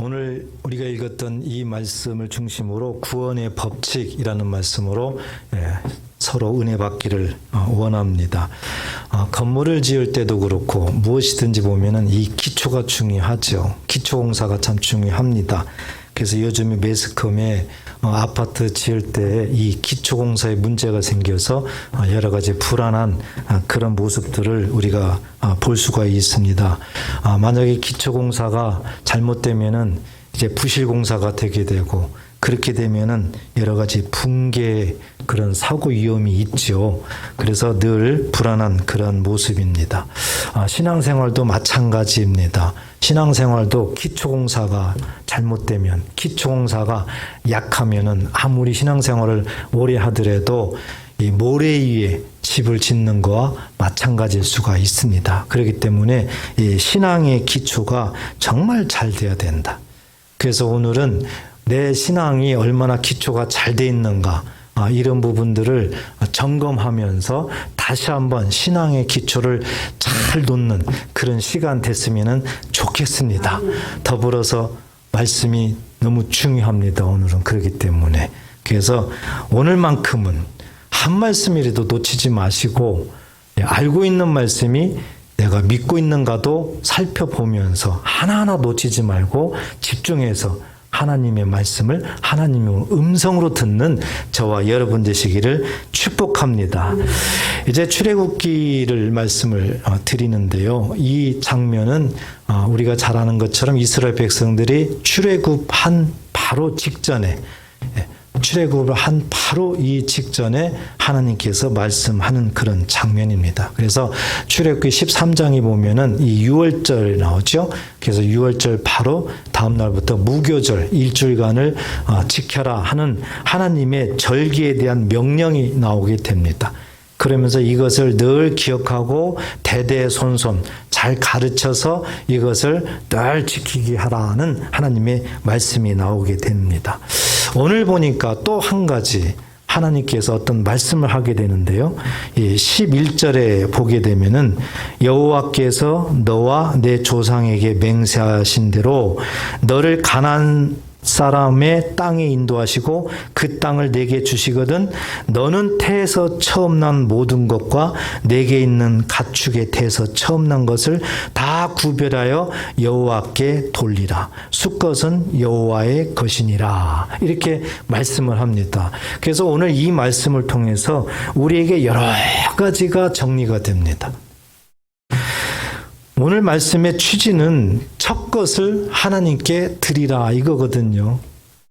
오늘 우리가 읽었던 이 말씀을 중심으로 구원의 법칙이라는 말씀으로 서로 은혜 받기를 원합니다. 건물을 지을 때도 그렇고 무엇이든지 보면은 이 기초가 중요하죠. 기초 공사가 참 중요합니다. 그래서 요즘에 매스컴에 아파트 지을 때 이 기초 공사에 문제가 생겨서 여러 가지 불안한 그런 모습들을 우리가 볼 수가 있습니다. 만약에 기초 공사가 잘못되면은 이제 부실 공사가 되게 되고, 그렇게 되면은 여러 가지 붕괴 그런 사고 위험이 있죠. 그래서 늘 불안한 그런 모습입니다. 신앙생활도 마찬가지입니다. 신앙생활도 기초공사가 잘못되면, 기초공사가 약하면은 아무리 신앙생활을 오래 하더라도 이 모래 위에 집을 짓는 거와 마찬가지일 수가 있습니다. 그렇기 때문에 이 신앙의 기초가 정말 잘 돼야 된다. 그래서 오늘은 내 신앙이 얼마나 기초가 잘 돼 있는가, 이런 부분들을 점검하면서 다시 한번 신앙의 기초를 잘 놓는 그런 시간 됐으면 좋겠습니다. 더불어서 말씀이 너무 중요합니다. 오늘은 그렇기 때문에. 그래서 오늘만큼은 한 말씀이라도 놓치지 마시고, 알고 있는 말씀이 내가 믿고 있는가도 살펴보면서 하나하나 놓치지 말고 집중해서 하나님의 말씀을 하나님의 음성으로 듣는 저와 여러분 되시기를 축복합니다. 이제 출애굽기를 말씀을 드리는데요. 이 장면은 우리가 잘 아는 것처럼 이스라엘 백성들이 출애굽한 바로 직전에, 출애굽을 한 바로 이 직전에 하나님께서 말씀하는 그런 장면입니다. 그래서 출애굽기 13장에 보면은 이 유월절 나오죠. 그래서 유월절 바로 다음 날부터 무교절 일주일간을 지켜라 하는 하나님의 절기에 대한 명령이 나오게 됩니다. 그러면서 이것을 늘 기억하고 대대손손 잘 가르쳐서 이것을 늘 지키게 하라는 하나님의 말씀이 나오게 됩니다. 오늘 보니까 또 한 가지 하나님께서 어떤 말씀을 하게 되는데요. 이 11절에 보게 되면은 여호와께서 너와 내 조상에게 맹세하신 대로 너를 가나안 사람의 땅에 인도하시고 그 땅을 내게 주시거든 너는 태에서 처음 난 모든 것과 내게 있는 가축의 태에서 처음 난 것을 다 구별하여 여호와께 돌리라. 수컷은 여호와의 것이니라. 이렇게 말씀을 합니다. 그래서 오늘 이 말씀을 통해서 우리에게 여러 가지가 정리가 됩니다. 오늘 말씀의 취지는 첫 것을 하나님께 드리라 이거거든요.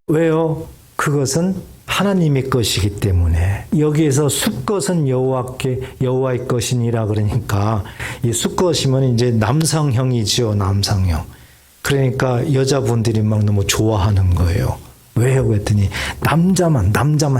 왜요? 그것은 하나님의 것이기 때문에. 여기에서 수것은 여호와의 것이니라 그러니까 이 수것이면 이제 남성형이죠. 남성형. 그러니까 여자분들이 막 너무 좋아하는 거예요. 왜요? 그랬더니 남자만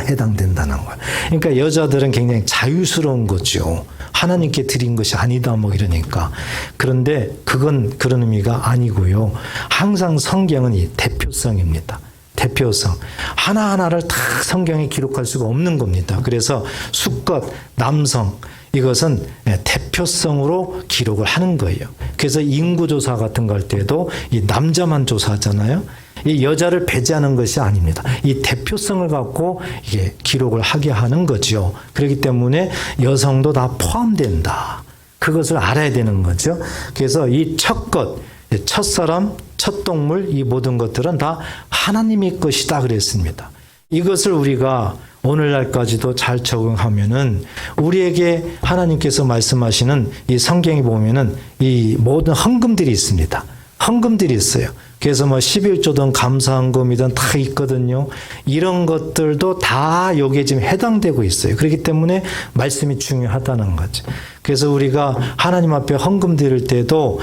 해당된다는 거예요. 그러니까 여자들은 굉장히 자유스러운 거죠. 하나님께 드린 것이 아니다 뭐 이러니까. 그런데 그건 그런 의미가 아니고요. 항상 성경은 이 대표성입니다. 대표성. 하나하나를 다 성경에 기록할 수가 없는 겁니다. 그래서 수컷, 남성, 이것은 대표성으로 기록을 하는 거예요. 그래서 인구조사 같은 거 할 때도 이 남자만 조사하잖아요. 이 여자를 배제하는 것이 아닙니다. 이 대표성을 갖고 이게 기록을 하게 하는 거죠. 그렇기 때문에 여성도 다 포함된다. 그것을 알아야 되는 거죠. 그래서 이 첫 것, 첫 사람, 첫 동물, 이 모든 것들은 다 하나님의 것이다 그랬습니다. 이것을 우리가 오늘날까지도 잘 적용하면은 우리에게 하나님께서 말씀하시는 이 성경에 보면은 이 모든 헌금들이 있습니다. 헌금들이 있어요. 그래서 뭐 11조든 감사헌금이든 다 있거든요. 이런 것들도 다 여기에 지금 해당되고 있어요. 그렇기 때문에 말씀이 중요하다는 거죠. 그래서 우리가 하나님 앞에 헌금 드릴 때도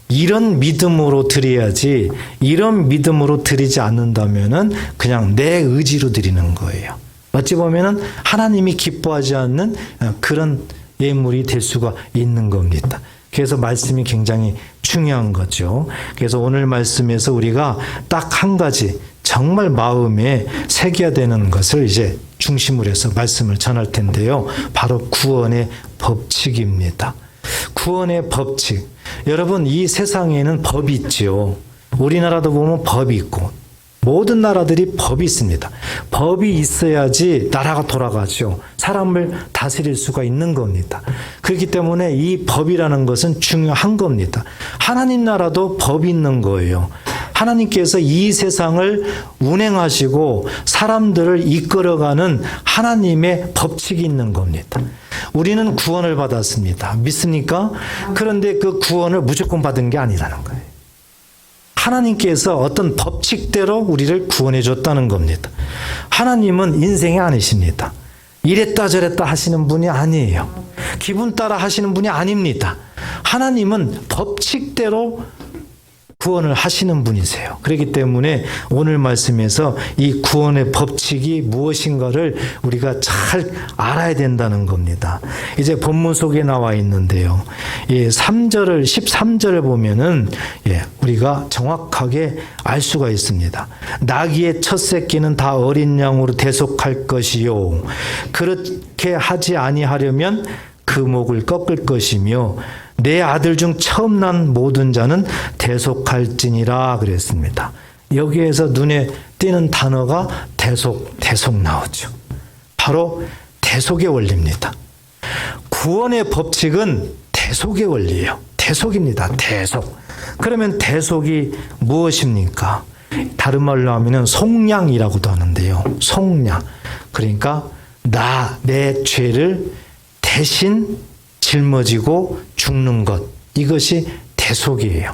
이런 믿음으로 드려야지, 이런 믿음으로 드리지 않는다면은 그냥 내 의지로 드리는 거예요. 어찌 보면은 하나님이 기뻐하지 않는 그런 예물이 될 수가 있는 겁니다. 그래서 말씀이 굉장히 중요한 거죠. 그래서 오늘 말씀에서 우리가 딱 한 가지 정말 마음에 새겨야 되는 것을 이제 중심으로 해서 말씀을 전할 텐데요. 바로 구원의 법칙입니다. 구원의 법칙. 여러분, 이 세상에는 법이 있죠. 우리나라도 보면 법이 있고 모든 나라들이 법이 있습니다. 법이 있어야지 나라가 돌아가죠. 사람을 다스릴 수가 있는 겁니다. 그렇기 때문에 이 법이라는 것은 중요한 겁니다. 하나님 나라도 법이 있는 거예요. 하나님께서 이 세상을 운행하시고 사람들을 이끌어가는 하나님의 법칙이 있는 겁니다. 우리는 구원을 받았습니다. 믿습니까? 그런데 그 구원을 무조건 받은 게 아니라는 거예요. 하나님께서 어떤 법칙대로 우리를 구원해 줬다는 겁니다. 하나님은 인생이 아니십니다. 이랬다 저랬다 하시는 분이 아니에요. 기분 따라 하시는 분이 아닙니다. 하나님은 법칙대로 구원을 하시는 분이세요. 그렇기 때문에 오늘 말씀에서 이 구원의 법칙이 무엇인가를 우리가 잘 알아야 된다는 겁니다. 이제 본문 속에 나와 있는데요. 13절을 보면은 우리가 정확하게 알 수가 있습니다. 나귀의 첫 새끼는 다 어린 양으로 대속할 것이요. 그렇게 하지 아니하려면 그 목을 꺾을 것이며 내 아들 중 처음 난 모든 자는 대속할지니라 그랬습니다. 여기에서 눈에 띄는 단어가 대속 나오죠. 바로 대속의 원리입니다. 구원의 법칙은 대속의 원리예요. 대속입니다. 대속. 그러면 대속이 무엇입니까? 다른 말로 하면 속량이라고도 하는데요. 속량. 그러니까 내 죄를 대신 짊어지고 죽는 것. 이것이 대속이에요.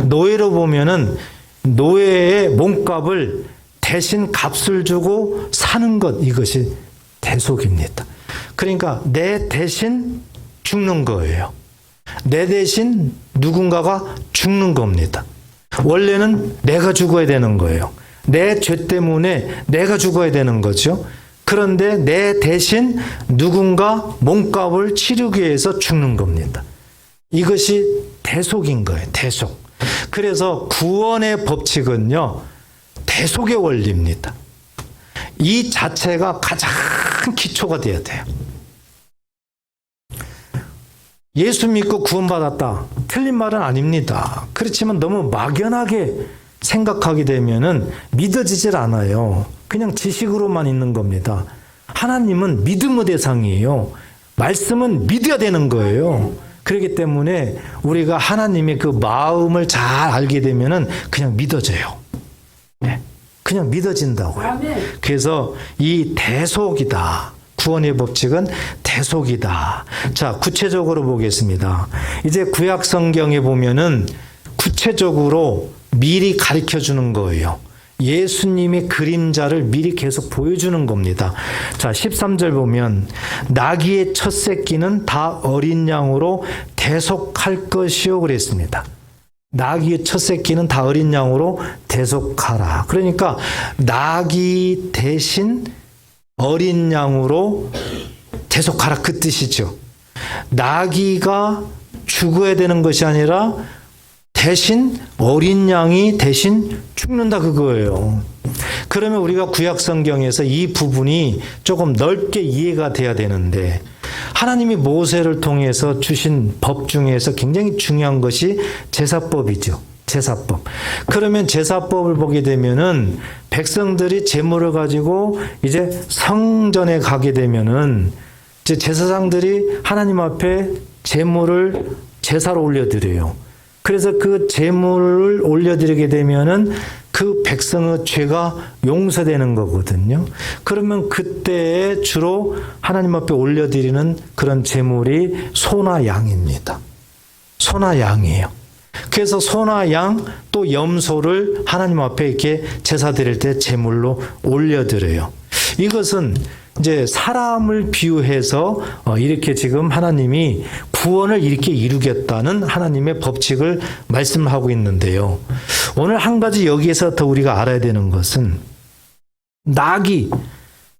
노예로 보면은 노예의 몸값을 대신 값을 주고 사는 것. 이것이 대속입니다. 그러니까 내 대신 죽는 거예요. 내 대신 누군가가 죽는 겁니다. 원래는 내가 죽어야 되는 거예요. 내 죄 때문에 내가 죽어야 되는 거죠. 그런데 내 대신 누군가 몸값을 치르기 위해서 죽는 겁니다. 이것이 대속인 거예요. 대속. 그래서 구원의 법칙은요, 대속의 원리입니다. 이 자체가 가장 기초가 되어야 돼요. 예수 믿고 구원받았다. 틀린 말은 아닙니다. 그렇지만 너무 막연하게 생각하게 되면은 믿어지질 않아요. 그냥 지식으로만 있는 겁니다. 하나님은 믿음의 대상이에요. 말씀은 믿어야 되는 거예요. 그렇기 때문에 우리가 하나님의 그 마음을 잘 알게 되면은 그냥 믿어져요. 네. 그냥 믿어진다고요. 그래서 이 대속이다. 구원의 법칙은 대속이다. 자, 구체적으로 보겠습니다. 이제 구약 성경에 보면은 구체적으로 미리 가르쳐 주는 거예요. 예수님의 그림자를 미리 계속 보여주는 겁니다. 자, 13절 보면 나귀의 첫 새끼는 다 어린 양으로 대속할 것이요 그랬습니다. 나귀의 첫 새끼는 다 어린 양으로 대속하라. 그러니까 나귀 대신 어린 양으로 대속하라 그 뜻이죠. 나귀가 죽어야 되는 것이 아니라 대신 어린 양이 대신 죽는다 그거예요. 그러면 우리가 구약 성경에서 이 부분이 조금 넓게 이해가 돼야 되는데 하나님이 모세를 통해서 주신 법 중에서 굉장히 중요한 것이 제사법이죠. 제사법. 그러면 제사법을 보게 되면은 백성들이 제물을 가지고 이제 성전에 가게 되면은 이제 제사장들이 하나님 앞에 제사로 올려드려요. 그래서 그 제물을 올려드리게 되면은 그 백성의 죄가 용서되는 거거든요. 그러면 그때 주로 하나님 앞에 올려드리는 그런 제물이 소나 양입니다. 소나 양이에요. 그래서 소나 양 또 염소를 하나님 앞에 이렇게 제사 드릴 때 제물로 올려드려요. 이것은 이제 사람을 비유해서 이렇게 지금 하나님이 구원을 이렇게 이루겠다는 하나님의 법칙을 말씀하고 있는데요. 오늘 한 가지 여기에서 더 우리가 알아야 되는 것은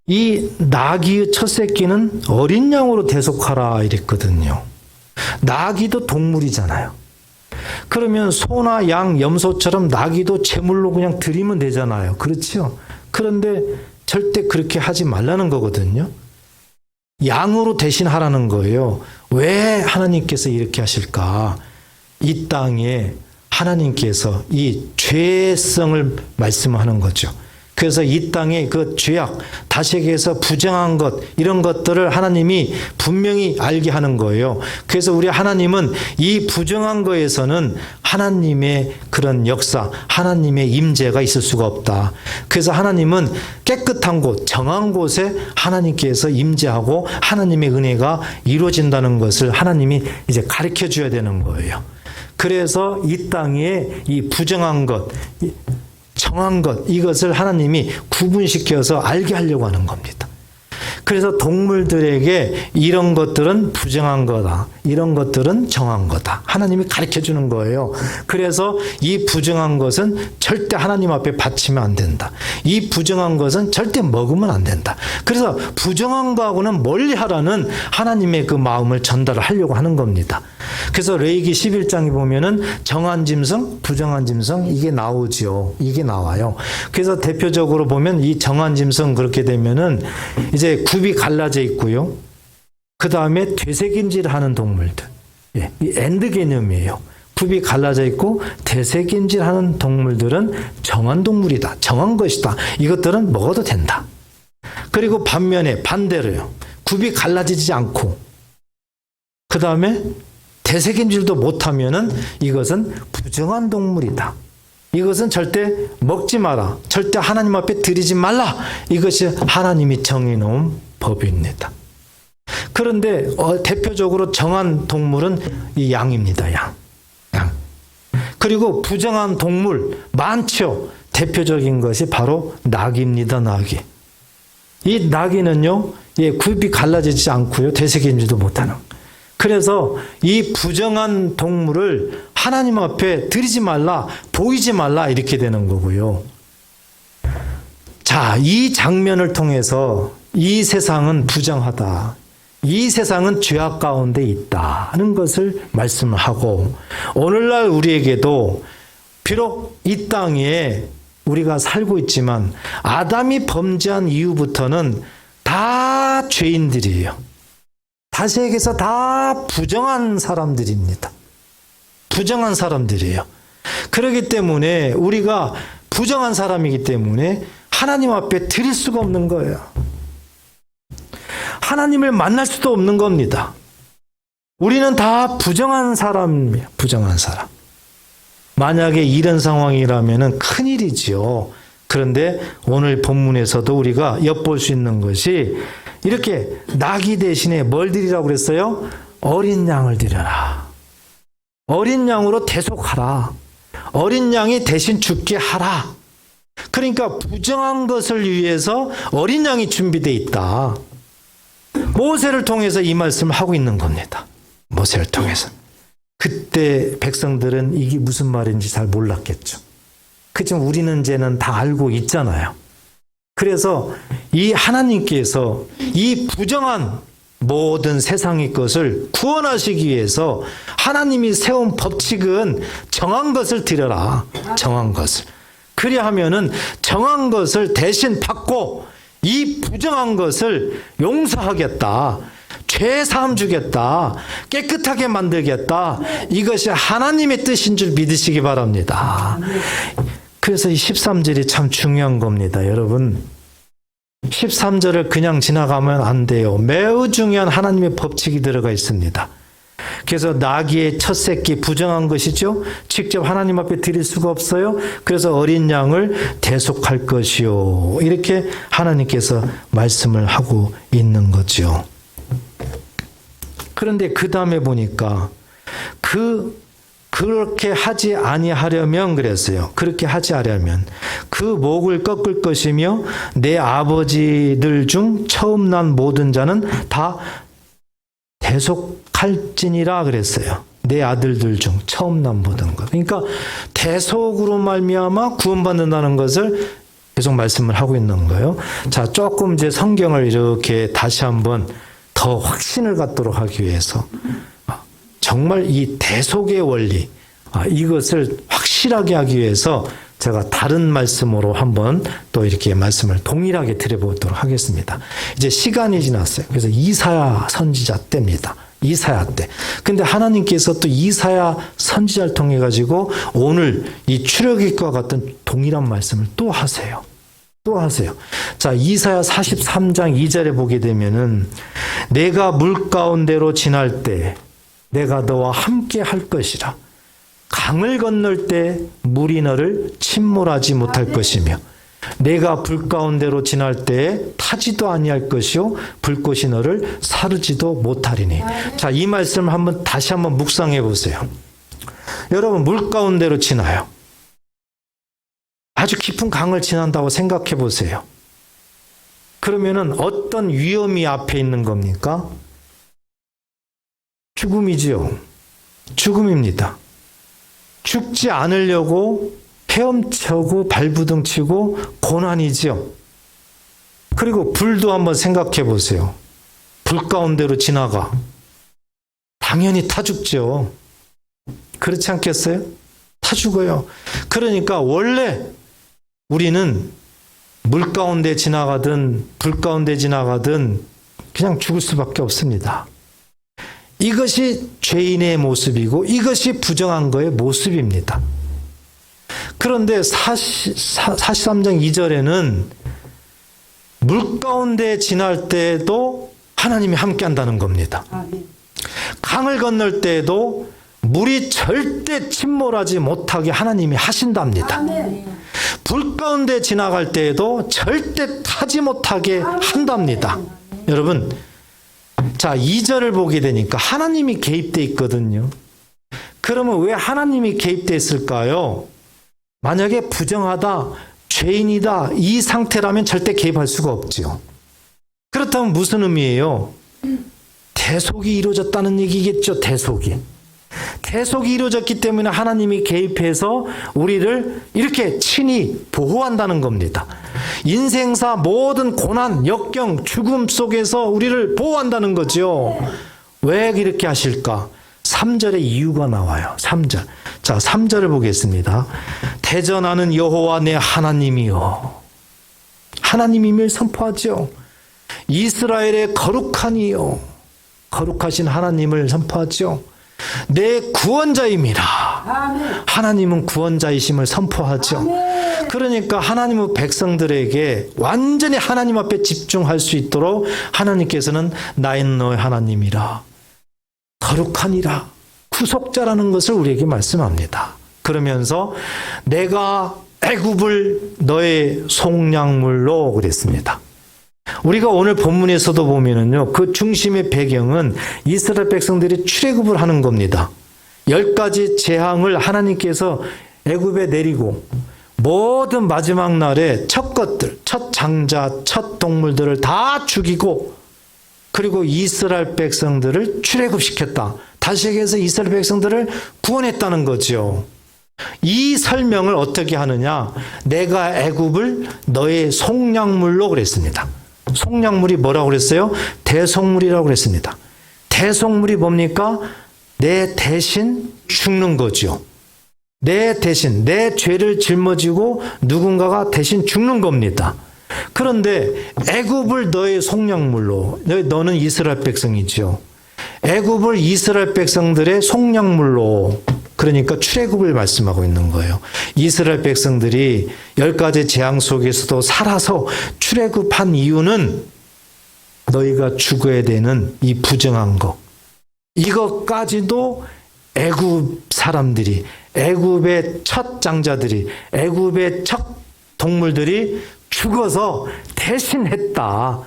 이 나귀의 첫 새끼는 어린 양으로 대속하라 이랬거든요. 나귀도 동물이잖아요. 그러면 소나 양, 염소처럼 나귀도 제물로 그냥 드리면 되잖아요. 그렇죠? 그런데 절대 그렇게 하지 말라는 거거든요. 양으로 대신하라는 거예요. 왜 하나님께서 이렇게 하실까? 이 땅에 하나님께서 이 죄성을 말씀하는 거죠. 그래서 이 땅의 그 죄악, 다시 얘기해서 부정한 것, 이런 것들을 하나님이 분명히 알게 하는 거예요. 그래서 우리 하나님은 이 부정한 거에서는 하나님의 그런 역사, 하나님의 임재가 있을 수가 없다. 그래서 하나님은 깨끗한 곳, 정한 곳에 하나님께서 임재하고 하나님의 은혜가 이루어진다는 것을 하나님이 이제 가르쳐 줘야 되는 거예요. 그래서 이 땅에 이 부정한 것, 정한 것, 이것을 하나님이 구분시켜서 알게 하려고 하는 겁니다. 그래서 동물들에게 이런 것들은 부정한 거다, 이런 것들은 정한 거다, 하나님이 가르쳐 주는 거예요. 그래서 이 부정한 것은 절대 하나님 앞에 바치면 안 된다, 이 부정한 것은 절대 먹으면 안 된다. 그래서 부정한 거하고는 멀리 하라는 하나님의 그 마음을 전달을 하려고 하는 겁니다. 그래서 레위기 11장에 보면은 정한 짐승, 부정한 짐승, 이게 나오죠. 이게 나와요. 그래서 대표적으로 보면 이 정한 짐승 그렇게 되면은 이제 굽이 갈라져 있고요. 그 다음에 되새김질하는 동물들. 예, 이 엔드 개념이에요. 굽이 갈라져 있고 되새김질하는 동물들은 정한 동물이다, 정한 것이다. 이것들은 먹어도 된다. 그리고 반면에 반대로요. 굽이 갈라지지 않고 그 다음에 되새김질도 못하면은 이것은 부정한 동물이다. 이것은 절대 먹지 마라. 절대 하나님 앞에 드리지 말라. 이것이 하나님이 정해놓은 법입니다. 그런데 대표적으로 정한 동물은 이 양입니다. 양. 그리고 부정한 동물 많죠. 대표적인 것이 바로 낙입니다. 낙이. 이 낙이는요, 굽이 갈라지지 않고요, 되새김질도 못하는. 그래서 이 부정한 동물을 하나님 앞에 드리지 말라, 보이지 말라, 이렇게 되는 거고요. 자, 이 장면을 통해서 이 세상은 부정하다, 이 세상은 죄악 가운데 있다는 것을 말씀을 하고, 오늘날 우리에게도 비록 이 땅에 우리가 살고 있지만 아담이 범죄한 이후부터는 다 죄인들이에요. 다시 얘기해서 다 부정한 사람들입니다. 부정한 사람들이에요. 그렇기 때문에 우리가 부정한 사람이기 때문에 하나님 앞에 드릴 수가 없는 거예요. 하나님을 만날 수도 없는 겁니다. 우리는 다 부정한 사람이에요. 부정한 사람. 만약에 이런 상황이라면 큰일이지요. 그런데 오늘 본문에서도 우리가 엿볼 수 있는 것이 이렇게 낙이 대신에 뭘 드리라고 그랬어요? 어린 양을 드려라. 어린 양으로 대속하라. 어린 양이 대신 죽게 하라. 그러니까 부정한 것을 위해서 어린 양이 준비되어 있다. 모세를 통해서 이 말씀을 하고 있는 겁니다. 모세를 통해서. 그때 백성들은 이게 무슨 말인지 잘 몰랐겠죠. 그지만 우리는 이제는 다 알고 있잖아요. 그래서 이 하나님께서 이 부정한 모든 세상의 것을 구원하시기 위해서 하나님이 세운 법칙은 정한 것을 드려라. 정한 것을. 그리하면은 정한 것을 대신 받고 이 부정한 것을 용서하겠다. 죄 사함 주겠다. 깨끗하게 만들겠다. 이것이 하나님의 뜻인 줄 믿으시기 바랍니다. 그래서 이 13절이 참 중요한 겁니다. 여러분, 13절을 그냥 지나가면 안 돼요. 매우 중요한 하나님의 법칙이 들어가 있습니다. 그래서 나귀의 첫 새끼 부정한 것이죠. 직접 하나님 앞에 드릴 수가 없어요. 그래서 어린 양을 대속할 것이요. 이렇게 하나님께서 말씀을 하고 있는 거죠. 그런데 그 다음에 보니까 그렇게 하지 아니하려면 그랬어요. 그렇게 하지 않으려면 그 목을 꺾을 것이며 내 아버지들 중 처음 난 모든 자는 다 대속할지니라 그랬어요. 내 아들들 중 처음 난 모든 것. 그러니까 대속으로 말미암아 구원받는다는 것을 계속 말씀을 하고 있는 거예요. 자, 조금 이제 성경을 이렇게 다시 한번 더 확신을 갖도록 하기 위해서 정말 이 대속의 원리, 이것을 확실하게 하기 위해서 제가 다른 말씀으로 한번 또 이렇게 말씀을 동일하게 드려보도록 하겠습니다. 이제 시간이 지났어요. 그래서 이사야 선지자 때입니다. 이사야 때. 근데 하나님께서 또 이사야 선지자를 통해 가지고 오늘 이 출애굽기와 같은 동일한 말씀을 또 하세요. 또 하세요. 자, 이사야 43장 2절에 보게 되면은 내가 물 가운데로 지날 때 내가 너와 함께 할 것이라. 강을 건널 때 물이 너를 침몰하지 못할 것이며 내가 불 가운데로 지날 때에 타지도 아니할 것이요 불꽃이 너를 사르지도 못하리니. 자, 이 말씀을 다시 한번 묵상해 보세요. 여러분, 물 가운데로 지나요. 아주 깊은 강을 지난다고 생각해 보세요. 그러면은 어떤 위험이 앞에 있는 겁니까? 죽음이지요. 죽음입니다. 죽지 않으려고 헤엄쳐고 발부둥 치고 고난이지요. 그리고 불도 한번 생각해 보세요. 불 가운데로 지나가. 당연히 타 죽죠. 그렇지 않겠어요? 타 죽어요. 그러니까 원래 우리는 물 가운데 지나가든 불 가운데 지나가든 그냥 죽을 수밖에 없습니다. 이것이 죄인의 모습이고 이것이 부정한 거의 모습입니다. 그런데 43장 2절에는 물 가운데 지날 때에도 하나님이 함께 한다는 겁니다. 강을 건널 때에도 물이 절대 침몰하지 못하게 하나님이 하신답니다. 불 가운데 지나갈 때에도 절대 타지 못하게 한답니다. 여러분, 자, 2절을 보게 되니까 하나님이 개입되어 있거든요. 그러면 왜 하나님이 개입되어 있을까요? 만약에 부정하다, 죄인이다 이 상태라면 절대 개입할 수가 없지요. 그렇다면 무슨 의미예요? 대속이 이루어졌다는 얘기겠죠. 대속이 이루어졌기 때문에 하나님이 개입해서 우리를 이렇게 친히 보호한다는 겁니다. 인생사 모든 고난, 역경, 죽음 속에서 우리를 보호한다는 거죠. 왜 이렇게 하실까? 3절에 이유가 나와요. 3절. 자, 3절을 보겠습니다. 대전하는 여호와 내 하나님이요. 하나님임을 선포하죠. 이스라엘의 거룩하니요. 거룩하신 하나님을 선포하죠. 내 구원자임이라. 하나님은 구원자이심을 선포하죠. 그러니까 하나님은 백성들에게 완전히 하나님 앞에 집중할 수 있도록 하나님께서는 나인 너의 하나님이라. 거룩하니라. 구속자라는 것을 우리에게 말씀합니다. 그러면서 내가 애굽을 너의 속량물로 그랬습니다. 우리가 오늘 본문에서도 보면은요, 그 중심의 배경은 이스라엘 백성들이 출애굽을 하는 겁니다. 10가지 재앙을 하나님께서 애굽에 내리고 모든 마지막 날에 첫 것들, 첫 장자, 첫 동물들을 다 죽이고 그리고 이스라엘 백성들을 출애굽시켰다. 다시 얘기해서 이스라엘 백성들을 구원했다는 거죠. 이 설명을 어떻게 하느냐? 내가 애굽을 너의 속량물로 그랬습니다. 속량물이 뭐라고 그랬어요? 대속물이라고 그랬습니다. 대속물이 뭡니까? 내 대신 죽는 거죠. 내 대신, 내 죄를 짊어지고 누군가가 대신 죽는 겁니다. 그런데 애굽을 너의 속량물로, 너는 이스라엘 백성이죠. 애굽을 이스라엘 백성들의 속량물로, 그러니까 출애굽을 말씀하고 있는 거예요. 이스라엘 백성들이 10가지 재앙 속에서도 살아서 출애굽한 이유는 너희가 죽어야 되는 이 부정한 것, 이것까지도 애굽 사람들이, 애굽의 첫 장자들이, 애굽의 첫 동물들이 죽어서 대신했다.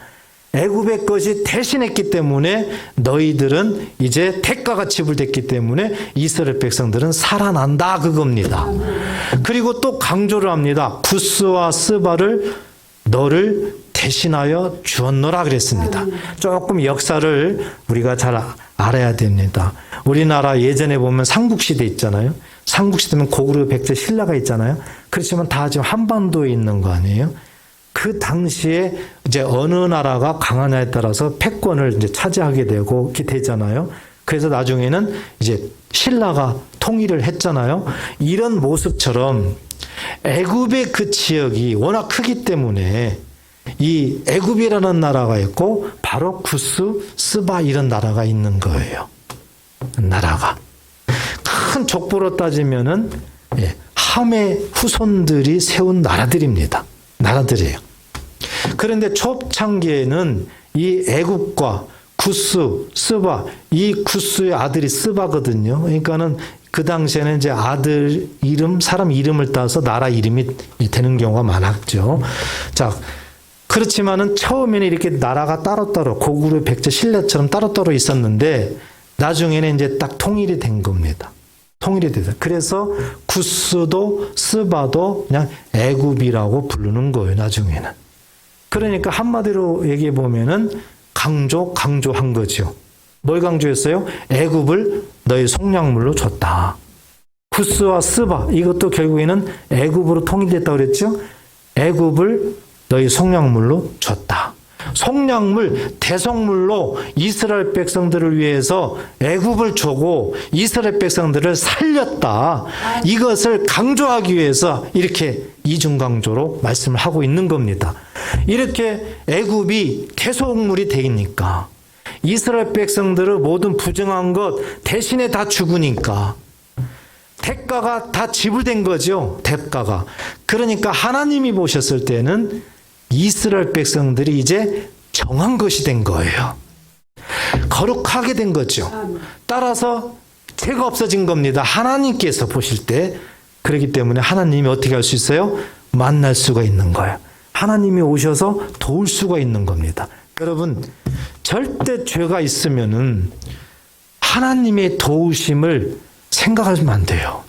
애굽의 것이 대신했기 때문에 너희들은 이제 대가가 지불됐기 때문에 이스라엘 백성들은 살아난다, 그겁니다. 그리고 또 강조를 합니다. 부스와 스바를 너를 대신하여 주었노라 그랬습니다. 조금 역사를 우리가 잘 알아야 됩니다. 우리나라 예전에 보면 삼국시대 있잖아요. 삼국시대면 고구려, 백제, 신라가 있잖아요. 그렇지만 다 지금 한반도에 있는 거 아니에요? 그 당시에 이제 어느 나라가 강하냐에 따라서 패권을 이제 차지하게 되고 이렇게 되잖아요. 그래서 나중에는 이제 신라가 통일을 했잖아요. 이런 모습처럼 애굽의 그 지역이 워낙 크기 때문에 이 애굽이라는 나라가 있고 바로 구스, 스바 이런 나라가 있는 거예요. 나라가. 큰 족보로 따지면은 함의 후손들이 세운 나라들입니다. 나라들이에요. 그런데 초창기에는 이 애굽과 구스, 스바, 이 구스의 아들이 스바거든요. 그러니까는 그 당시에는 이제 아들 이름, 사람 이름을 따서 나라 이름이 되는 경우가 많았죠. 자, 그렇지만은 처음에는 이렇게 나라가 따로따로 고구려, 백제, 신라처럼 따로따로 있었는데 나중에는 이제 딱 통일이 된 겁니다. 통일이 돼서. 그래서 구스도 스바도 그냥 애굽이라고 부르는 거예요, 나중에는. 그러니까 한마디로 얘기해 보면은 강조한 거죠. 뭘 강조했어요? 애굽을 너희 속량물로 줬다. 구스와 스바 이것도 결국에는 애굽으로 통일됐다고 그랬죠? 애굽을 너희 속량물로 줬다. 속량물, 대속물로 이스라엘 백성들을 위해서 애굽을 주고 이스라엘 백성들을 살렸다. 이것을 강조하기 위해서 이렇게 이중강조로 말씀을 하고 있는 겁니다. 이렇게 애굽이 대속물이 되니까 이스라엘 백성들의 모든 부정한 것 대신에 다 죽으니까 대가가 다 지불된 거죠. 대가가. 그러니까 하나님이 보셨을 때는 이스라엘 백성들이 이제 정한 것이 된 거예요. 거룩하게 된 거죠. 따라서 죄가 없어진 겁니다. 하나님께서 보실 때. 그렇기 때문에 하나님이 어떻게 할 수 있어요? 만날 수가 있는 거예요. 하나님이 오셔서 도울 수가 있는 겁니다. 여러분, 절대 죄가 있으면은 하나님의 도우심을 생각하면 안 돼요.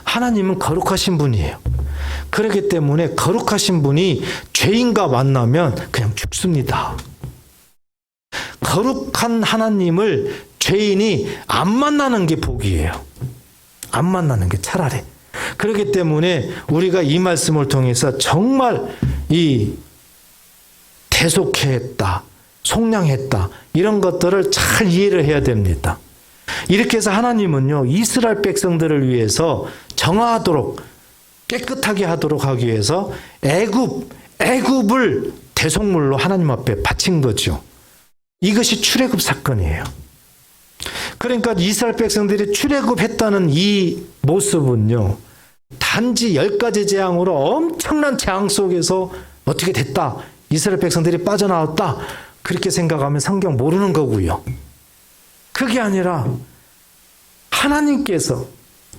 하나님은 거룩하신 분이에요. 그렇기 때문에 거룩하신 분이 죄인과 만나면 그냥 죽습니다. 거룩한 하나님을 죄인이 안 만나는 게 복이에요. 안 만나는 게 차라리. 그렇기 때문에 우리가 이 말씀을 통해서 정말 이 대속했다, 속량했다 이런 것들을 잘 이해를 해야 됩니다. 이렇게 해서 하나님은요 이스라엘 백성들을 위해서 정화하도록 깨끗하게 하도록 하기 위해서 애굽을 대속물로 하나님 앞에 바친 거죠. 이것이 출애굽 사건이에요. 그러니까 이스라엘 백성들이 출애굽했다는 이 모습은요 단지 10가지 재앙으로 엄청난 재앙 속에서 어떻게 됐다, 이스라엘 백성들이 빠져나왔다 그렇게 생각하면 성경 모르는 거고요. 그게 아니라 하나님께서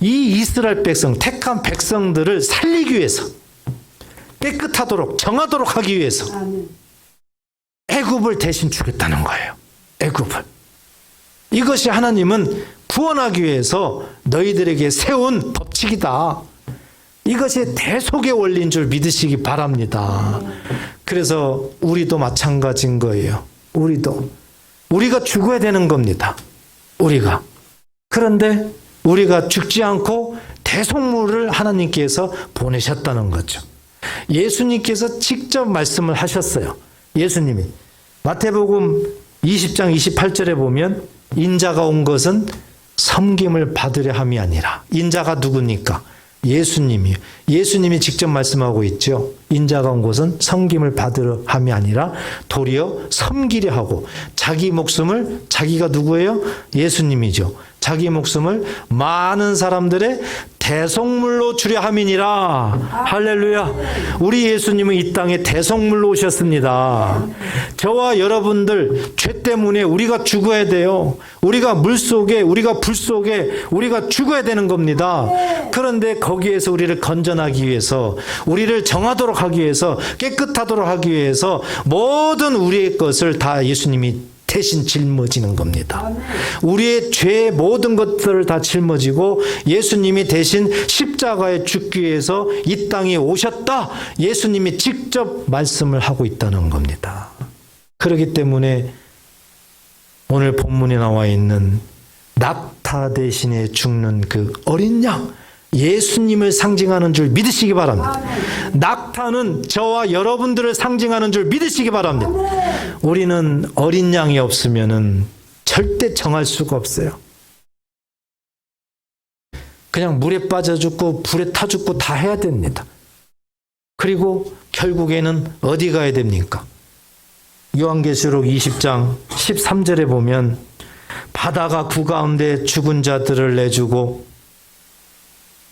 이 이스라엘 백성, 택한 백성들을 살리기 위해서 깨끗하도록 정하도록 하기 위해서 애굽을 대신 주겠다는 거예요. 애굽을. 이것이 하나님은 구원하기 위해서 너희들에게 세운 법칙이다. 이것이 대속의 원리인 줄 믿으시기 바랍니다. 그래서 우리도 마찬가지인 거예요. 우리가 죽어야 되는 겁니다. 우리가. 그런데 우리가 죽지 않고 대속물을 하나님께서 보내셨다는 거죠. 예수님께서 직접 말씀을 하셨어요. 예수님이 마태복음 20장 28절에 보면 인자가 온 것은 섬김을 받으려 함이 아니라. 인자가 누굽니까? 예수님이 직접 말씀하고 있죠. 인자가 온 것은 섬김을 받으려 함이 아니라 도리어 섬기려 하고 자기 목숨을, 자기가 누구예요? 예수님이죠. 자기 목숨을 많은 사람들의 대속물로 주려 함이니라. 할렐루야. 우리 예수님은 이 땅에 대속물로 오셨습니다. 저와 여러분들 죄 때문에 우리가 죽어야 돼요. 우리가 물 속에, 우리가 불 속에 우리가 죽어야 되는 겁니다. 그런데 거기에서 우리를 건져나기 위해서, 우리를 정하도록 하기 위해서, 깨끗하도록 하기 위해서 모든 우리의 것을 다 예수님이 대신 짊어지는 겁니다. 우리의 죄의 모든 것들을 다 짊어지고 예수님이 대신 십자가에 죽기 위해서 이 땅에 오셨다. 예수님이 직접 말씀을 하고 있다는 겁니다. 그렇기 때문에 오늘 본문에 나와 있는 낙타 대신에 죽는 그 어린 양, 예수님을 상징하는 줄 믿으시기 바랍니다. 낙타는 저와 여러분들을 상징하는 줄 믿으시기 바랍니다. 우리는 어린 양이 없으면은 절대 정할 수가 없어요. 그냥 물에 빠져 죽고 불에 타 죽고 다 해야 됩니다. 그리고 결국에는 어디 가야 됩니까? 요한계시록 20장 13절에 보면 바다가 구 가운데 죽은 자들을 내주고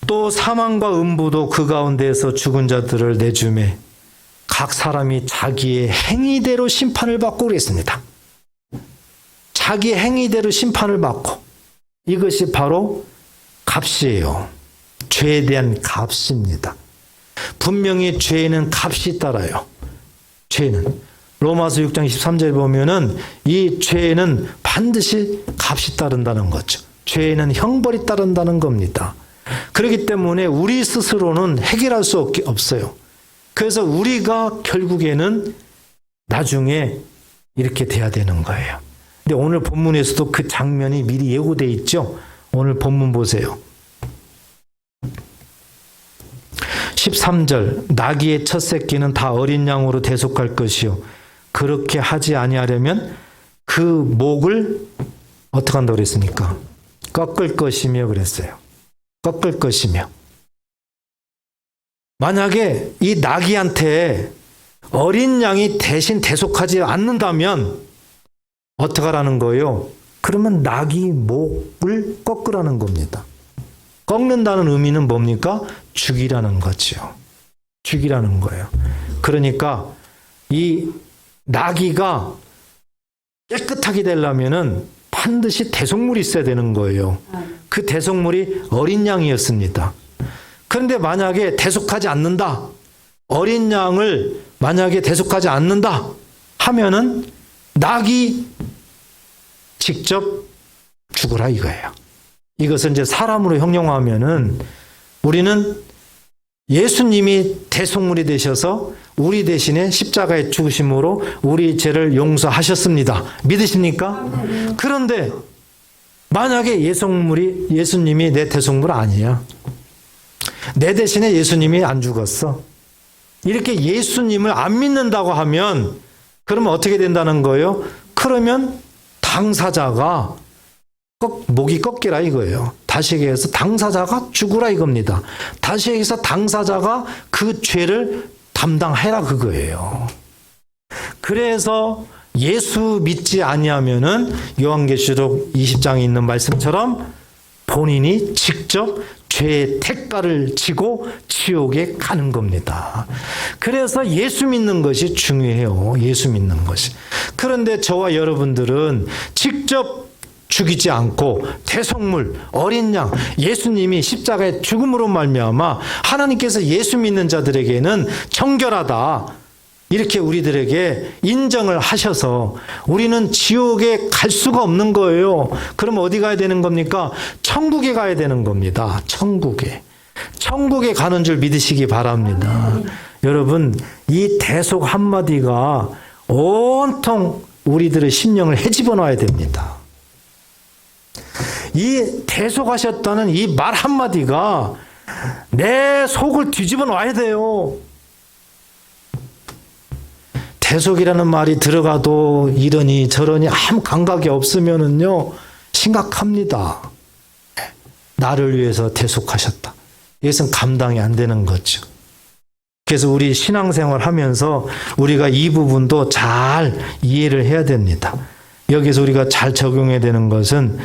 또 사망과 음부도 그 가운데에서 죽은 자들을 내주매 각 사람이 자기의 행위대로 심판을 받고 그랬습니다. 자기 행위대로 심판을 받고, 이것이 바로 값이에요. 죄에 대한 값입니다. 분명히 죄에는 값이 따라요. 죄는 로마서 6장 13절에 보면은 이 죄에는 반드시 값이 따른다는 거죠. 죄에는 형벌이 따른다는 겁니다. 그렇기 때문에 우리 스스로는 해결할 수 없어요. 그래서 우리가 결국에는 나중에 이렇게 돼야 되는 거예요. 근데 오늘 본문에서도 그 장면이 미리 예고되어 있죠. 오늘 본문 보세요. 13절 나귀의 첫 새끼는 다 어린 양으로 대속할 것이요 그렇게 하지 아니하려면 그 목을 어떻게 한다고 그랬습니까? 꺾을 것이며 그랬어요. 꺾을 것이며. 만약에 이 나귀한테 어린 양이 대신 대속하지 않는다면 어떻게 하라는 거예요? 그러면 나귀 목을 꺾으라는 겁니다. 꺾는다는 의미는 뭡니까? 죽이라는 거죠. 죽이라는 거예요. 그러니까 이 나귀가 깨끗하게 되려면은 반드시 대속물이 있어야 되는 거예요. 그 대속물이 어린 양이었습니다. 그런데 만약에 대속하지 않는다, 어린 양을 만약에 대속하지 않는다 하면은 낙이 직접 죽으라 이거예요. 이것은 이제 사람으로 형용하면은 우리는 예수님이 대속물이 되셔서 우리 대신에 십자가에 죽으심으로 우리 죄를 용서하셨습니다. 믿으십니까? 그런데 만약에 예수님이 내 대속물 아니야. 내 대신에 예수님이 안 죽었어. 이렇게 예수님을 안 믿는다고 하면 그러면 어떻게 된다는 거예요? 그러면 당사자가 목이 꺾이라 이거예요. 다시 얘기해서 당사자가 죽으라 이겁니다. 다시 얘기해서 당사자가 그 죄를 담당해라 그거예요. 그래서 예수 믿지 아니하면은 요한계시록 20장에 있는 말씀처럼 본인이 직접 죄의 대가를 지고 지옥에 가는 겁니다. 그래서 예수 믿는 것이 중요해요. 예수 믿는 것이. 그런데 저와 여러분들은 직접 죽이지 않고 대속물, 어린 양, 예수님이 십자가의 죽음으로 말미암아 하나님께서 예수 믿는 자들에게는 정결하다. 이렇게 우리들에게 인정을 하셔서 우리는 지옥에 갈 수가 없는 거예요. 그럼 어디 가야 되는 겁니까? 천국에 가야 되는 겁니다. 천국에. 천국에 가는 줄 믿으시기 바랍니다. 여러분, 이 대속 한마디가 온통 우리들의 심령을 헤집어 놔야 됩니다. 이 대속하셨다는 이 말 한마디가 내 속을 뒤집어 놔야 돼요. 대속이라는 말이 들어가도 이러니 저러니 아무 감각이 없으면은요, 심각합니다. 나를 위해서 대속하셨다. 이것은 감당이 안 되는 거죠. 그래서 우리 신앙생활 하면서 우리가 이 부분도 잘 이해를 해야 됩니다. 여기서 우리가 잘 적용해야 되는 것은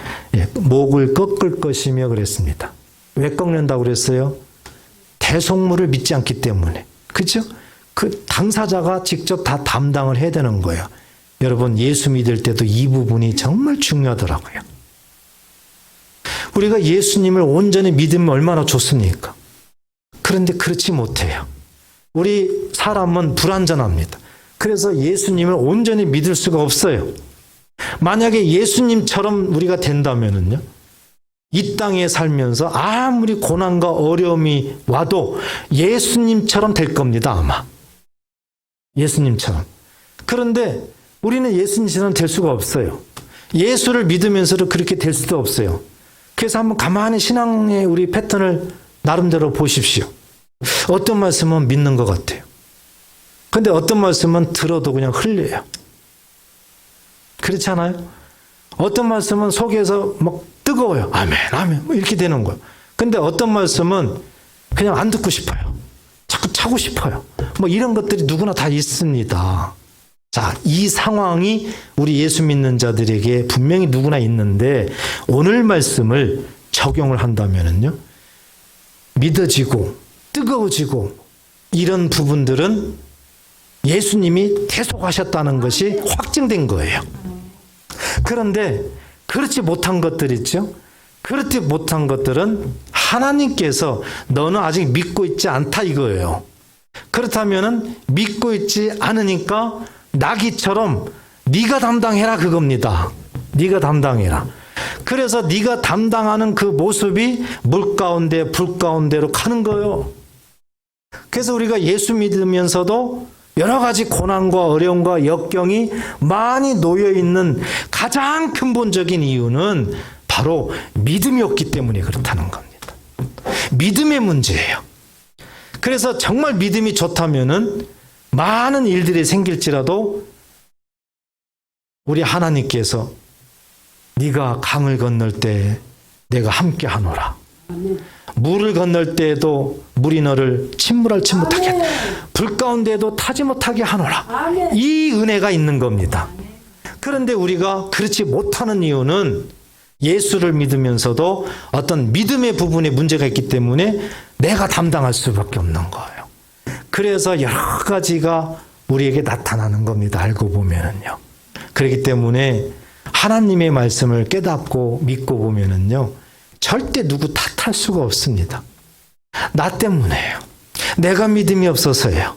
목을 꺾을 것이며 그랬습니다. 왜 꺾는다고 그랬어요? 대속물을 믿지 않기 때문에. 그렇죠? 그 당사자가 직접 다 담당을 해야 되는 거예요. 여러분, 예수 믿을 때도 이 부분이 정말 중요하더라고요. 우리가 예수님을 온전히 믿으면 얼마나 좋습니까? 그런데 그렇지 못해요. 우리 사람은 불완전합니다. 그래서 예수님을 온전히 믿을 수가 없어요. 만약에 예수님처럼 우리가 된다면은요, 이 땅에 살면서 아무리 고난과 어려움이 와도 예수님처럼 될 겁니다, 아마. 예수님처럼. 그런데 우리는 예수님처럼 될 수가 없어요. 예수를 믿으면서도 그렇게 될 수도 없어요. 그래서 한번 가만히 신앙의 우리 패턴을 나름대로 보십시오. 어떤 말씀은 믿는 것 같아요. 근데 어떤 말씀은 들어도 그냥 흘려요. 그렇지 않아요? 어떤 말씀은 속에서 막 뜨거워요. 아멘, 아멘. 뭐 이렇게 되는 거예요. 근데 어떤 말씀은 그냥 안 듣고 싶어요. 자꾸 차고 싶어요. 뭐 이런 것들이 누구나 다 있습니다. 자, 이 상황이 우리 예수 믿는 자들에게 분명히 누구나 있는데 오늘 말씀을 적용을 한다면은요, 믿어지고 뜨거워지고 이런 부분들은 예수님이 대속하셨다는 것이 확증된 거예요. 그런데 그렇지 못한 것들 있죠. 그렇지 못한 것들은 하나님께서 너는 아직 믿고 있지 않다 이거예요. 그렇다면은 믿고 있지 않으니까 나귀처럼 네가 담당해라 그겁니다. 네가 담당해라. 그래서 네가 담당하는 그 모습이 물 가운데 불 가운데로 가는 거예요. 그래서 우리가 예수 믿으면서도 여러 가지 고난과 어려움과 역경이 많이 놓여 있는 가장 근본적인 이유는 바로 믿음이 없기 때문에 그렇다는 겁니다. 믿음의 문제예요. 그래서 정말 믿음이 좋다면은 많은 일들이 생길지라도 우리 하나님께서 네가 강을 건널 때 내가 함께 하노라. 물을 건널 때에도 물이 너를 침몰할지 못하게, 불 가운데에도 타지 못하게 하노라. 이 은혜가 있는 겁니다. 그런데 우리가 그렇지 못하는 이유는 예수를 믿으면서도 어떤 믿음의 부분에 문제가 있기 때문에 내가 담당할 수밖에 없는 거예요. 그래서 여러 가지가 우리에게 나타나는 겁니다. 알고 보면은요. 그렇기 때문에 하나님의 말씀을 깨닫고 믿고 보면은요, 절대 누구 탓할 수가 없습니다. 나 때문에요. 내가 믿음이 없어서예요.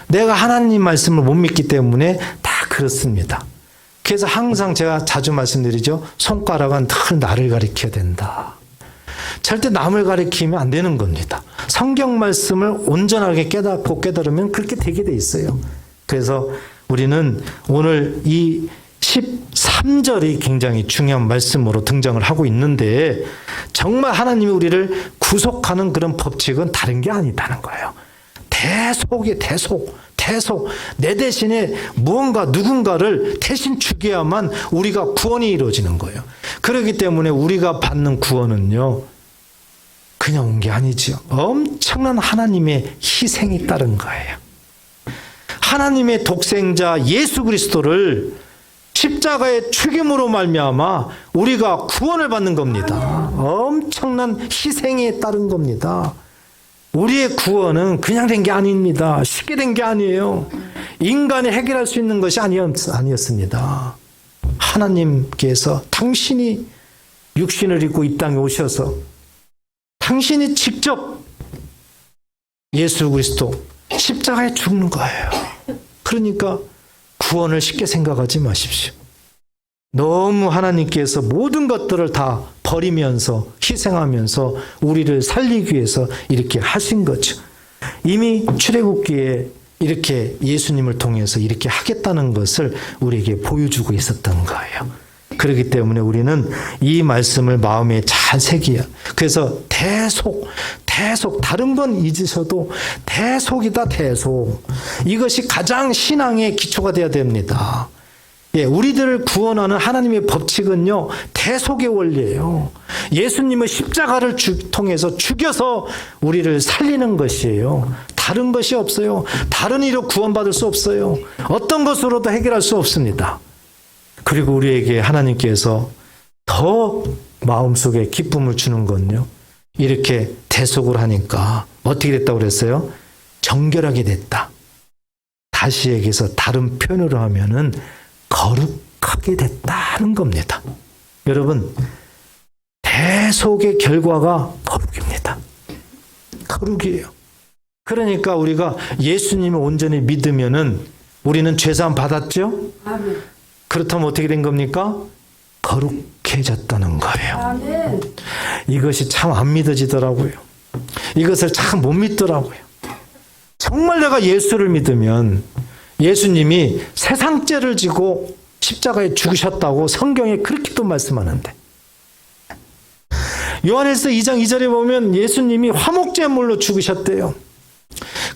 내가 하나님 말씀을 못 믿기 때문에 다 그렇습니다. 그래서 항상 제가 자주 말씀드리죠. 손가락은 늘 나를 가리켜야 된다. 절대 남을 가리키면 안 되는 겁니다. 성경 말씀을 온전하게 깨닫고 깨달으면 그렇게 되게 돼 있어요. 그래서 우리는 오늘 이 13절이 굉장히 중요한 말씀으로 등장을 하고 있는데 정말 하나님이 우리를 구속하는 그런 법칙은 다른 게 아니다는 거예요. 대속의 대속. 내 대신에 무언가 누군가를 대신 죽여야만 우리가 구원이 이루어지는 거예요. 그렇기 때문에 우리가 받는 구원은요, 그냥 온 게 아니죠. 엄청난 하나님의 희생이 따른 거예요. 하나님의 독생자 예수 그리스도를 십자가의 죽임으로 말미암아 우리가 구원을 받는 겁니다. 엄청난 희생에 따른 겁니다. 우리의 구원은 그냥 된 게 아닙니다. 쉽게 된 게 아니에요. 인간이 해결할 수 있는 것이 아니었습니다. 하나님께서 당신이 육신을 입고 이 땅에 오셔서 당신이 직접 예수 그리스도 십자가에 죽는 거예요. 그러니까 구원을 쉽게 생각하지 마십시오. 너무 하나님께서 모든 것들을 다 버리면서 희생하면서 우리를 살리기 위해서 이렇게 하신 거죠. 이미 출애굽기에 이렇게 예수님을 통해서 이렇게 하겠다는 것을 우리에게 보여주고 있었던 거예요. 그렇기 때문에 우리는 이 말씀을 마음에 잘 새겨야. 그래서 대속 다른 건 잊으셔도 대속이다. 대속. 이것이 가장 신앙의 기초가 되어야 됩니다. 예, 우리들을 구원하는 하나님의 법칙은요, 대속의 원리예요. 예수님의 십자가를 통해서 죽여서 우리를 살리는 것이에요. 다른 것이 없어요. 다른 이로 구원받을 수 없어요. 어떤 것으로도 해결할 수 없습니다. 그리고 우리에게 하나님께서 더 마음속에 기쁨을 주는 건요, 이렇게 대속을 하니까 어떻게 됐다고 그랬어요? 정결하게 됐다. 다시 얘기해서 다른 표현으로 하면은 거룩하게 됐다는 겁니다. 여러분, 대속의 결과가 거룩입니다. 거룩이에요. 그러니까 우리가 예수님을 온전히 믿으면은 우리는 죄사함 받았죠? 아멘. 그렇다면 어떻게 된 겁니까? 거룩해졌다는 거예요. 아멘. 이것이 참 안 믿어지더라고요. 이것을 참 못 믿더라고요. 정말 내가 예수를 믿으면 예수님이 세상 죄를 지고 십자가에 죽으셨다고 성경에 그렇게 또 말씀하는데, 요한일서 2장 2절에 보면 예수님이 화목제물로 죽으셨대요.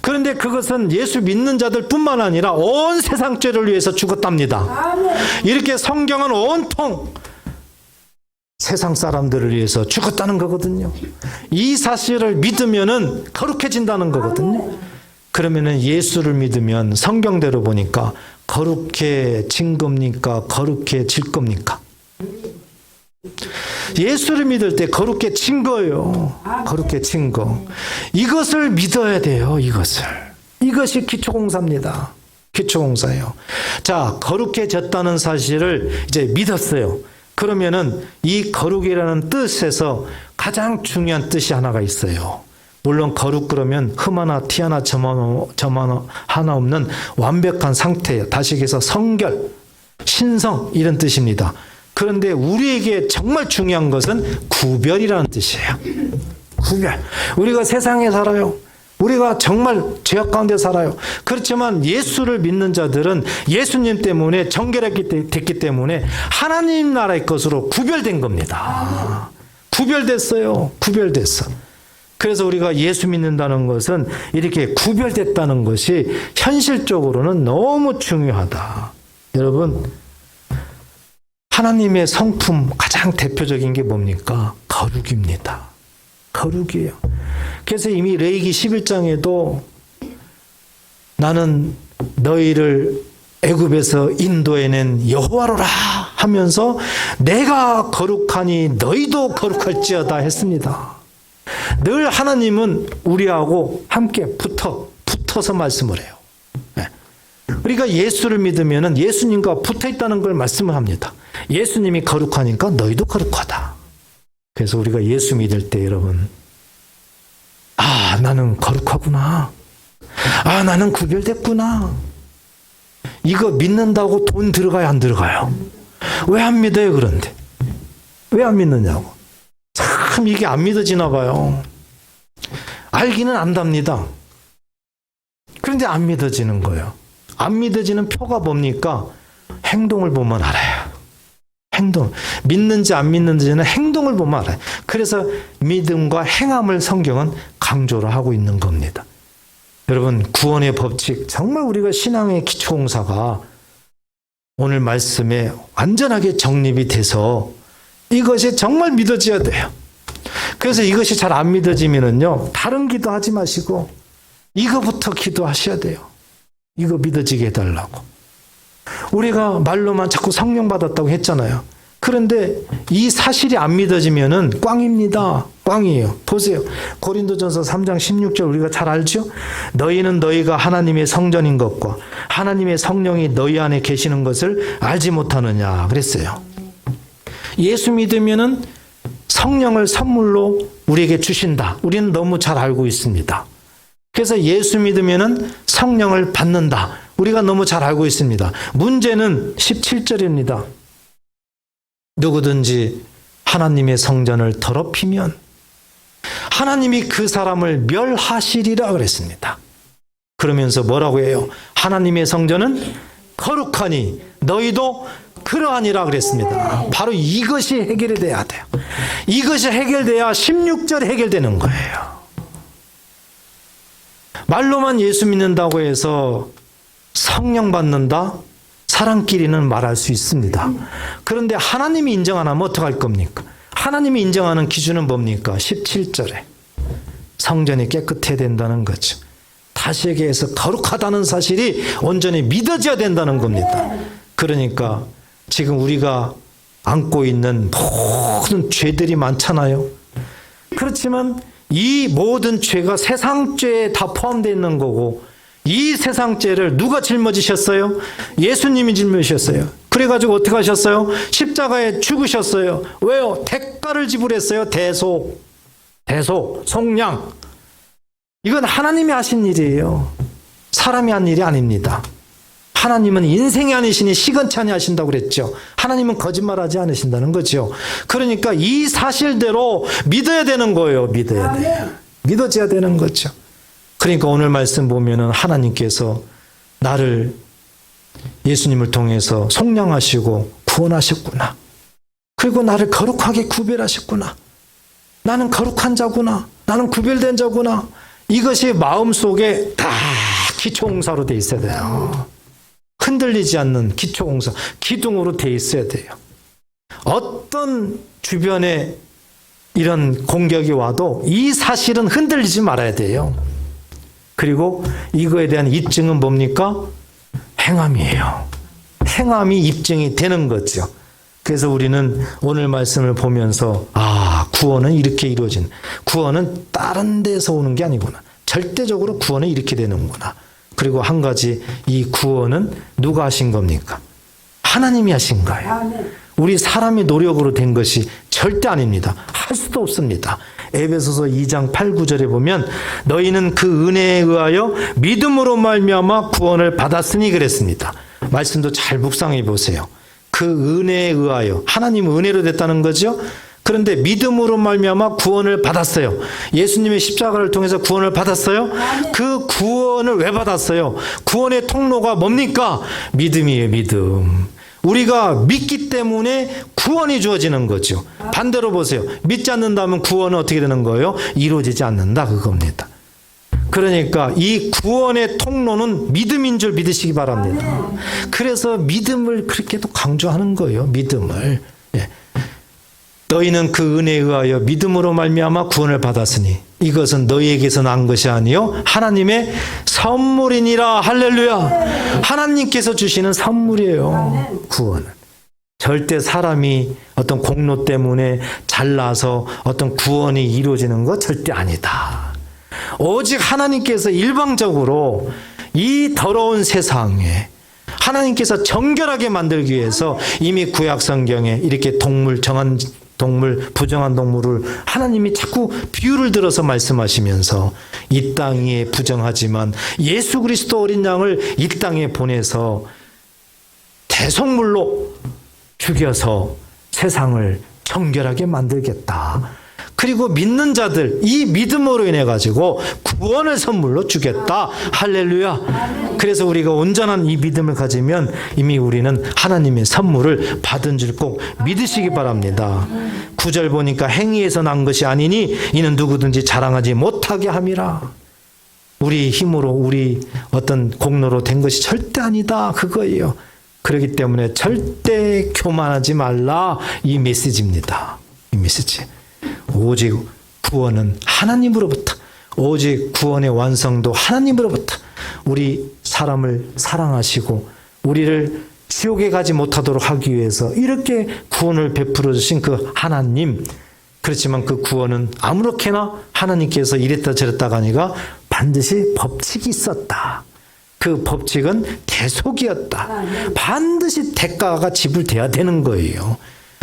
그런데 그것은 예수 믿는 자들 뿐만 아니라 온 세상 죄를 위해서 죽었답니다. 이렇게 성경은 온통 세상 사람들을 위해서 죽었다는 거거든요. 이 사실을 믿으면은 거룩해진다는 거거든요. 그러면은 예수를 믿으면 성경대로 보니까 거룩해진 겁니까? 거룩해질 겁니까? 예수를 믿을 때 거룩해진 거예요. 거룩해진 거. 이것을 믿어야 돼요. 이것이 기초공사입니다. 기초공사예요. 자, 거룩해졌다는 사실을 이제 믿었어요. 그러면은 이 거룩이라는 뜻에서 가장 중요한 뜻이 하나가 있어요. 물론 거룩 그러면 흠 하나, 티 하나, 점 하나 없는 완벽한 상태예요. 다시 얘기해서 성결, 신성 이런 뜻입니다. 그런데 우리에게 정말 중요한 것은 구별이라는 뜻이에요. 구별. 우리가 세상에 살아요. 우리가 정말 죄악 가운데 살아요. 그렇지만 예수를 믿는 자들은 예수님 때문에 정결했기 때문에 하나님 나라의 것으로 구별된 겁니다. 구별됐어요. 구별됐어. 그래서 우리가 예수 믿는다는 것은 이렇게 구별됐다는 것이 현실적으로는 너무 중요하다. 여러분, 하나님의 성품 가장 대표적인 게 뭡니까? 거룩입니다. 거룩이에요. 그래서 이미 레위기 11장에도 나는 너희를 애굽에서 인도해낸 여호와로라 하면서 내가 거룩하니 너희도 거룩할지어다 했습니다. 늘 하나님은 우리하고 함께 붙어서 말씀을 해요. 우리가 예수를 믿으면 예수님과 붙어 있다는 걸 말씀을 합니다. 예수님이 거룩하니까 너희도 거룩하다. 그래서 우리가 예수 믿을 때 여러분, 아, 나는 거룩하구나. 아, 나는 구별됐구나. 이거 믿는다고 돈 들어가요, 안 들어가요? 왜 안 믿어요, 그런데? 왜 안 믿느냐고. 참 이게 안 믿어지나 봐요. 알기는 안답니다. 그런데 안 믿어지는 거예요. 안 믿어지는 표가 뭡니까? 행동을 보면 알아요. 행동. 믿는지 안 믿는지는 행동을 보면 알아요. 그래서 믿음과 행함을 성경은 강조를 하고 있는 겁니다. 여러분, 구원의 법칙, 정말 우리가 신앙의 기초공사가 오늘 말씀에 완전하게 정립이 돼서 이것이 정말 믿어져야 돼요. 그래서 이것이 잘 안 믿어지면은요, 다른 기도하지 마시고 이거부터 기도하셔야 돼요. 이거 믿어지게 해달라고. 우리가 말로만 자꾸 성령 받았다고 했잖아요. 그런데 이 사실이 안 믿어지면은 꽝입니다. 꽝이에요. 보세요. 고린도전서 3장 16절 우리가 잘 알죠? 너희는 너희가 하나님의 성전인 것과 하나님의 성령이 너희 안에 계시는 것을 알지 못하느냐 그랬어요. 예수 믿으면은 성령을 선물로 우리에게 주신다. 우리는 너무 잘 알고 있습니다. 그래서 예수 믿으면은 성령을 받는다. 우리가 너무 잘 알고 있습니다. 문제는 17절입니다. 누구든지 하나님의 성전을 더럽히면 하나님이 그 사람을 멸하시리라 그랬습니다. 그러면서 뭐라고 해요? 하나님의 성전은 거룩하니 너희도 그러하니라 그랬습니다. 바로 이것이 해결이 돼야 돼요. 이것이 해결돼야 16절이 해결되는 거예요. 말로만 예수 믿는다고 해서 성령 받는다? 사람끼리는 말할 수 있습니다. 그런데 하나님이 인정 안 하면 어떡할 겁니까? 하나님이 인정하는 기준은 뭡니까? 17절에 성전이 깨끗해야 된다는 거죠. 다시 얘기해서 거룩하다는 사실이 온전히 믿어져야 된다는 겁니다. 그러니까 지금 우리가 안고 있는 모든 죄들이 많잖아요. 그렇지만 이 모든 죄가 세상 죄에 다 포함되어 있는 거고 이 세상 죄를 누가 짊어지셨어요? 예수님이 짊어지셨어요. 그래가지고 어떻게 하셨어요? 십자가에 죽으셨어요. 왜요? 대가를 지불했어요. 대속, 속량. 이건 하나님이 하신 일이에요. 사람이 한 일이 아닙니다. 하나님은 인생이 아니시니 시건찮이 하신다고 그랬죠. 하나님은 거짓말하지 않으신다는 거죠. 그러니까 이 사실대로 믿어야 되는 거예요. 믿어야 돼요. 믿어져야 되는 거죠. 그러니까 오늘 말씀 보면은 하나님께서 나를 예수님을 통해서 속량하시고 구원하셨구나. 그리고 나를 거룩하게 구별하셨구나. 나는 거룩한 자구나. 나는 구별된 자구나. 이것이 마음속에 다 기초공사로 돼 있어야 돼요. 흔들리지 않는 기초공사, 기둥으로 돼 있어야 돼요. 어떤 주변에 이런 공격이 와도 이 사실은 흔들리지 말아야 돼요. 그리고 이거에 대한 입증은 뭡니까? 행함이에요. 행함이 입증이 되는 거죠. 그래서 우리는 오늘 말씀을 보면서 구원은 이렇게 이루어진, 구원은 다른 데서 오는 게 아니구나. 절대적으로 구원은 이렇게 되는구나. 그리고 한 가지, 이 구원은 누가 하신 겁니까? 하나님이 하신 거예요. 우리 사람의 노력으로 된 것이 절대 아닙니다. 할 수도 없습니다. 에베소서 2장 8, 9절에 보면 너희는 그 은혜에 의하여 믿음으로 말미암아 구원을 받았으니 그랬습니다. 말씀도 잘 묵상해 보세요. 그 은혜에 의하여, 하나님 은혜로 됐다는 거죠. 그런데 믿음으로 말미암아 구원을 받았어요. 예수님의 십자가를 통해서 구원을 받았어요. 그 구원을 왜 받았어요? 구원의 통로가 뭡니까? 믿음이에요, 믿음. 우리가 믿기 때문에 구원이 주어지는 거죠. 반대로 보세요. 믿지 않는다면 구원은 어떻게 되는 거예요? 이루어지지 않는다, 그겁니다. 그러니까 이 구원의 통로는 믿음인 줄 믿으시기 바랍니다. 그래서 믿음을 그렇게도 강조하는 거예요. 믿음을. 너희는 그 은혜에 의하여 믿음으로 말미암아 구원을 받았으니 이것은 너희에게서 난 것이 아니요 하나님의 선물이니라. 할렐루야. 하나님께서 주시는 선물이에요. 구원은. 절대 사람이 어떤 공로 때문에 잘나서 어떤 구원이 이루어지는 것 절대 아니다. 오직 하나님께서 일방적으로 이 더러운 세상에 하나님께서 정결하게 만들기 위해서 이미 구약 성경에 이렇게 정한 동물, 부정한 동물을 하나님이 자꾸 비유를 들어서 말씀하시면서 이 땅에 부정하지만 예수 그리스도 어린 양을 이 땅에 보내서 대속물로 죽여서 세상을 정결하게 만들겠다. 그리고 믿는 자들, 이 믿음으로 인해 가지고 구원을 선물로 주겠다. 할렐루야. 그래서 우리가 온전한 이 믿음을 가지면 이미 우리는 하나님의 선물을 받은 줄 꼭 믿으시기 바랍니다. 9절 보니까 행위에서 난 것이 아니니 이는 누구든지 자랑하지 못하게 함이라. 우리 힘으로, 우리 어떤 공로로 된 것이 절대 아니다, 그거예요. 그렇기 때문에 절대 교만하지 말라, 이 메시지입니다. 이 메시지. 오직 구원은 하나님으로부터, 오직 구원의 완성도 하나님으로부터, 우리 사람을 사랑하시고 우리를 지옥에 가지 못하도록 하기 위해서 이렇게 구원을 베풀어 주신 그 하나님. 그렇지만 그 구원은 아무렇게나 하나님께서 이랬다 저랬다가 아니라 반드시 법칙이 있었다. 그 법칙은 대속이었다. 반드시 대가가 지불돼야 되는 거예요.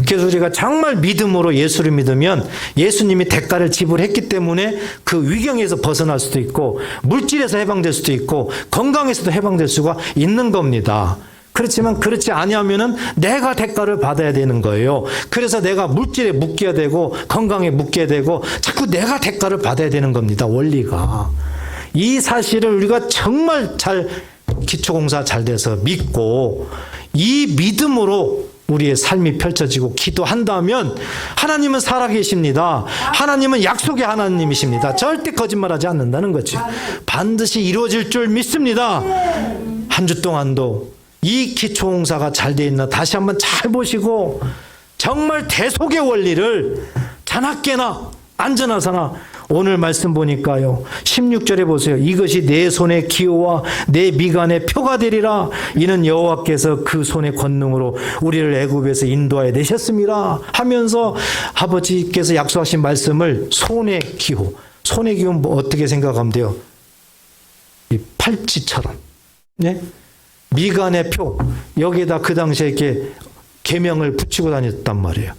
그래서 우리가 정말 믿음으로 예수를 믿으면 예수님이 대가를 지불했기 때문에 그 위경에서 벗어날 수도 있고 물질에서 해방될 수도 있고 건강에서도 해방될 수가 있는 겁니다. 그렇지만 그렇지 아니하면은 내가 대가를 받아야 되는 거예요. 그래서 내가 물질에 묶여야 되고 건강에 묶여야 되고 자꾸 내가 대가를 받아야 되는 겁니다. 원리가. 이 사실을 우리가 정말 잘 기초공사 잘 돼서 믿고 이 믿음으로 우리의 삶이 펼쳐지고 기도한다면 하나님은 살아계십니다. 하나님은 약속의 하나님이십니다. 절대 거짓말하지 않는다는 거죠. 반드시 이루어질 줄 믿습니다. 한 주 동안도 이 기초공사가 잘 돼 있나 다시 한번 잘 보시고 정말 대속의 원리를 자나깨나 안전하사나 오늘 말씀 보니까요 16절에 보세요. 이것이 내 손의 기호와 내 미간의 표가 되리라. 이는 여호와께서 그 손의 권능으로 우리를 애굽에서 인도하여 내셨습니다 하면서 아버지께서 약속하신 말씀을 손의 기호, 손의 기호는 뭐 어떻게 생각하면 돼요? 이 팔찌처럼, 네? 미간의 표, 여기에다 그 당시에 이렇게 계명을 붙이고 다녔단 말이에요.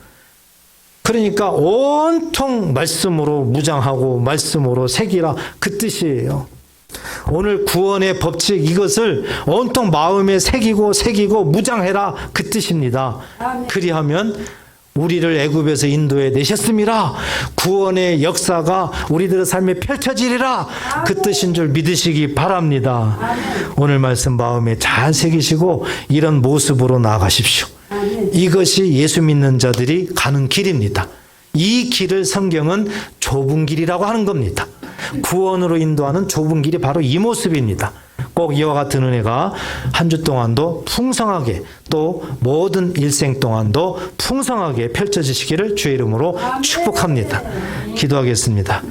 그러니까 온통 말씀으로 무장하고 말씀으로 새기라, 그 뜻이에요. 오늘 구원의 법칙 이것을 온통 마음에 새기고 무장해라, 그 뜻입니다. 그리하면 우리를 애굽에서 인도해 내셨습니다. 구원의 역사가 우리들의 삶에 펼쳐지리라, 그 뜻인 줄 믿으시기 바랍니다. 오늘 말씀 마음에 잘 새기시고 이런 모습으로 나아가십시오. 이것이 예수 믿는 자들이 가는 길입니다. 이 길을 성경은 좁은 길이라고 하는 겁니다. 구원으로 인도하는 좁은 길이 바로 이 모습입니다. 꼭 이와 같은 은혜가 한 주 동안도 풍성하게, 또 모든 일생 동안도 풍성하게 펼쳐지시기를 주의 이름으로 축복합니다. 기도하겠습니다.